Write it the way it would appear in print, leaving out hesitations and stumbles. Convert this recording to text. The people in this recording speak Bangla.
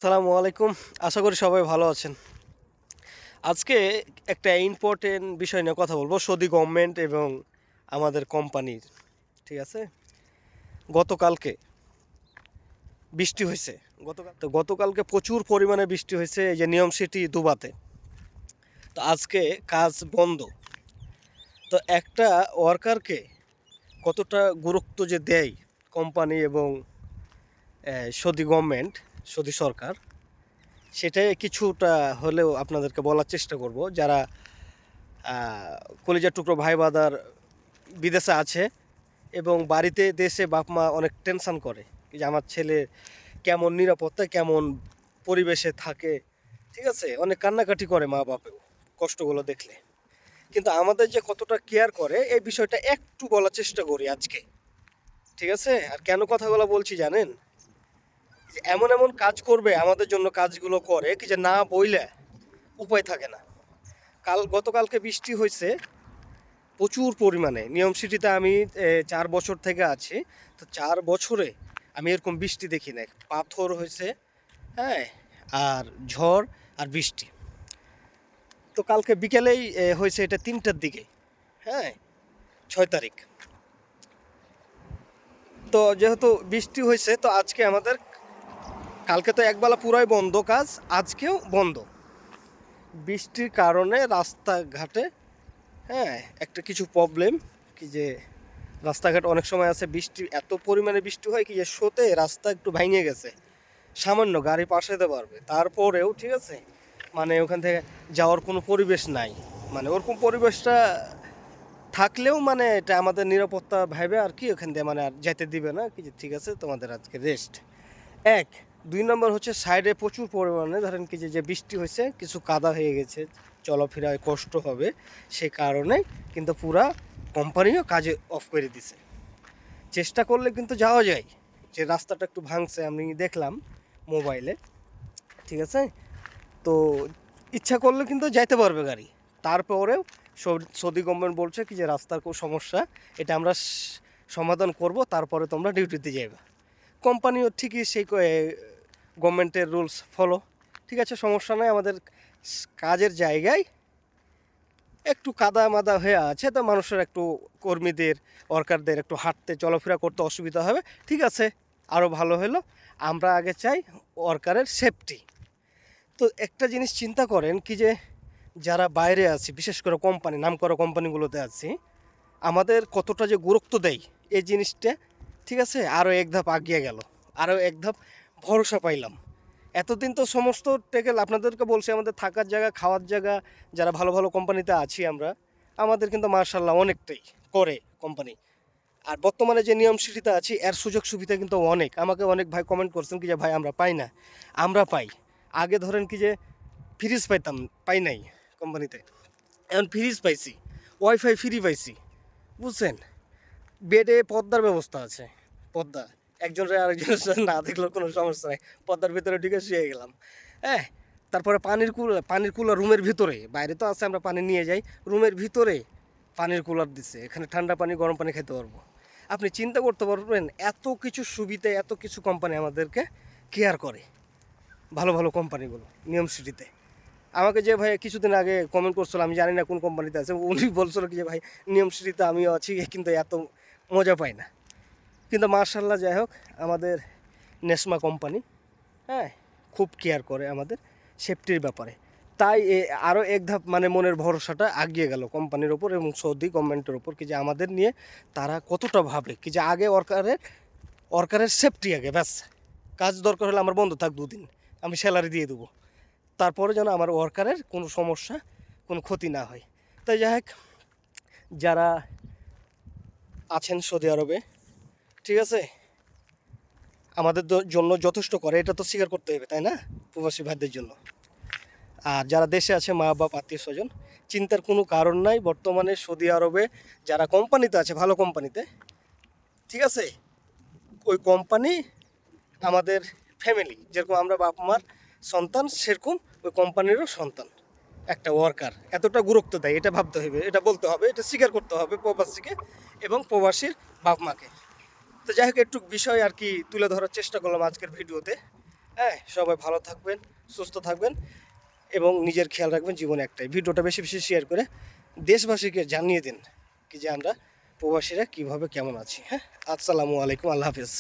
আসসালামু আলাইকুম। আশা করি সবাই ভালো আছেন। আজকে একটা ইম্পোর্টেন্ট বিষয় নিয়ে কথা বলবো। সৌদি গভর্নমেন্ট এবং আমাদের কোম্পানির। ঠিক আছে? গতকালকে বৃষ্টি হইছে। গতকালকে প্রচুর পরিমাণে বৃষ্টি হয়েছে এই যে নিয়ম সিটি দুবাতে। তো আজকে কাজ বন্ধ। তো একটা ওয়ার্কারকে কতটা গুরুত্ব যে দেয় কোম্পানি এবং সৌদি গভর্নমেন্ট, সৌদি সরকার, সেটাই কিছুটা হলেও আপনাদেরকে বলার চেষ্টা করব। যারা কলিজার টুকরো ভাই বাদার বিদেশে আছে এবং বাড়িতে দেশে বাপ মা অনেক টেনশন করে যে আমার ছেলে কেমন নিরাপত্তা, কেমন পরিবেশে থাকে। ঠিক আছে, অনেক কান্নাকাটি করে মা বাপেও কষ্টগুলো দেখলে। কিন্তু আমাদের যে কতটা কেয়ার করে এই বিষয়টা একটু বলার চেষ্টা করি আজকে। ঠিক আছে, আর কেন কথাগুলো বলছি জানেন? যে এমন এমন কাজ করবে আমাদের জন্য, কাজগুলো করে কি যে না বইলে উপায় থাকে না। গতকালকে বৃষ্টি হয়েছে প্রচুর পরিমাণে। নিয়ম সিটিতে আমি 4 বছর থেকে আছি। তো 4 বছরে আমি এরকম বৃষ্টি দেখি নাই। পাথর হয়েছে, হ্যাঁ, আর ঝড় আর বৃষ্টি। তো কালকে বিকেলেই হয়েছে এটা 3টার দিকে, হ্যাঁ, 6 তারিখ। তো যেহেতু বৃষ্টি হয়েছে তো আজকে আমাদের, কালকে তো একবেলা পুরাই বন্ধ কাজ, আজকেও বন্ধ। বৃষ্টির কারণে রাস্তাঘাটে, হ্যাঁ, একটা কিছু প্রবলেম কি যে রাস্তাঘাট অনেক সময় আছে বৃষ্টি, এত পরিমাণে বৃষ্টি হয় কি যে স্রোতে রাস্তা একটু ভেঙে গেছে, সামান্য গাড়ি পাশাতে পারবে, তারপরেও ঠিক আছে, মানে ওখান থেকে যাওয়ার কোনো পরিবেশ নাই। মানে ওরকম পরিবেশটা থাকলেও মানে এটা আমাদের নিরাপত্তা ভাবে আর কি, ওখান দিয়ে মানে আর যেতে দিবে না কি যে ঠিক আছে তোমাদের আজকে রেস্ট। এক, 2 নম্বর হচ্ছে সাইডে প্রচুর পরিমাণে ধরেন কি যে বৃষ্টি হয়েছে, কিছু কাদা হয়ে গেছে, চলাফেরায় কষ্ট হবে, সে কারণে কিন্তু পুরা কোম্পানিও কাজে অফ করে দিছে। চেষ্টা করলে কিন্তু যাওয়া যায়, যে রাস্তাটা একটু ভাঙছে আমি দেখলাম মোবাইলে। ঠিক আছে, তো ইচ্ছা করলে কিন্তু যাইতে পারবে গাড়ি। তারপরেও সৌদি গভর্নমেন্ট বলছে কি যে রাস্তার খুব সমস্যা, এটা আমরা সমাধান করব, তারপরে তোমরা ডিউটিতে যাইবা। কোম্পানিও ঠিকই সেই গভর্নমেন্টের রুলস ফলো। ঠিক আছে, সমস্যা নয়। আমাদের কাজের জায়গায় একটু কাদা মাদা হয়ে আছে, তো মানুষের একটু, কর্মীদের, ওয়ার্কারদের একটু হাঁটতে চলাফেরা করতে অসুবিধা হবে। ঠিক আছে, আরও ভালো হলো। আমরা আগে চাই ওয়ার্কারের সেফটি। তো একটা জিনিস চিন্তা করেন কি যে যারা বাইরে আছি, বিশেষ করে কোম্পানি, নাম করা কোম্পানিগুলোতে আছি, আমাদের কতটা যে গুরুত্ব দেয় এই জিনিসটা। ঠিক আছে, আরও এক ধাপ আগিয়ে গেল, আরও এক ধাপ ভরসা পাইলাম। এতদিন তো সমস্ত টেকেল আপনাদেরকে বলছি, আমাদের থাকার জায়গা, খাওয়ার জায়গা, যারা ভালো ভালো কোম্পানিতে আছি আমরা, আমাদের কিন্তু মার্শাল্লাহ অনেকটাই করে কোম্পানি। আর বর্তমানে যে নিয়ম সিটিতে আছি এর সুযোগ সুবিধা কিন্তু অনেক। আমাকে অনেক ভাই কমেন্ট করছেন কি যে ভাই আমরা পাই না। আমরা পাই। আগে ধরেন কি যে ফ্রিজ পাইতাম, পাই নাই কোম্পানিতে, এখন ফ্রিজ পাইছি, ওয়াইফাই ফ্রি পাইছি, বুঝছেন? বেডে পর্দার ব্যবস্থা আছে, পর্দা, একজনের আরেকজনের সাথে না দেখলেও কোনো সমস্যা নেই, পর্দার ভিতরে ঢুকে শুয়ে গেলাম। হ্যাঁ, তারপরে পানির কুলার রুমের ভিতরে, বাইরে তো আছে আমরা পানি নিয়ে যাই, রুমের ভিতরে পানির কুলার দিচ্ছে, এখানে ঠান্ডা পানি গরম পানি খেতে পারবো। আপনি চিন্তা করতে পারবেন এত কিছু সুবিধা, এত কিছু কোম্পানি আমাদেরকে কেয়ার করে, ভালো ভালো কোম্পানিগুলো নিয়ম সিটিতে। আমাকে যে ভাই কিছুদিন আগে কমেন্ট করছিল, আমি জানি না কোন কোম্পানিতে আছে, উনি বলছিল কি যে ভাই নিয়ম সিটিতে আমিও আছি কিন্তু এত মজা পাই না। কিন্তু মার্শাল্লাহ যাই হোক, আমাদের নেসমা কোম্পানি, হ্যাঁ, খুব কেয়ার করে আমাদের সেফটির ব্যাপারে। তাই আরও এক ধাপ মানে মনের ভরসাটা আগিয়ে গেল কোম্পানির ওপর এবং সৌদি গভর্নমেন্টের ওপর, কি যে আমাদের নিয়ে তারা কতটা ভাবে, কি যে আগে ওয়ার্কারের সেফটি আগে, ব্যাস। কাজ দরকার হলে আমার বন্ধ থাক 2 দিন, আমি স্যালারি দিয়ে দেবো, তারপরে যেন আমার ওয়ার্কারের কোনো সমস্যা, কোনো ক্ষতি না হয়। তাই যাই হোক, যারা আছেন সৌদি আরবে, ঠিক আছে, আমাদের জন্য যথেষ্ট করে, এটা তো স্বীকার করতে হবে, তাই না? প্রবাসী ভাইদের জন্য। আর যারা দেশে আছে, মা বাপ, আত্মীয় স্বজন, চিন্তার কোনো কারণ নাই। বর্তমানে সৌদি আরবে যারা কোম্পানিতে আছে, ভালো কোম্পানিতে, ঠিক আছে, ওই কোম্পানি আমাদের ফ্যামিলি, যেরকম আমরা বাপ মার সন্তান, সেরকম ওই কোম্পানিরও সন্তান একটা ওয়ার্কার। এতটা গুরুত্ব দেয়, এটা ভাবতে হবে, এটা বলতে হবে, এটা স্বীকার করতে হবে প্রবাসীকে এবং প্রবাসীর বাপ মাকে। তো যাই হোক, একটু বিষয় আর কি তুলে ধরার চেষ্টা করলাম আজকের ভিডিওতে। হ্যাঁ, সবাই ভালো থাকবেন, সুস্থ থাকবেন এবং নিজের খেয়াল রাখবেন। জীবনে একটাই, ভিডিওটা বেশি বেশি শেয়ার করে দেশবাসীকে জানিয়ে দিন কি যে আমরা প্রবাসীরা কীভাবে কেমন আছি। হ্যাঁ, আসসালামু আলাইকুম, আল্লাহ হাফেজ।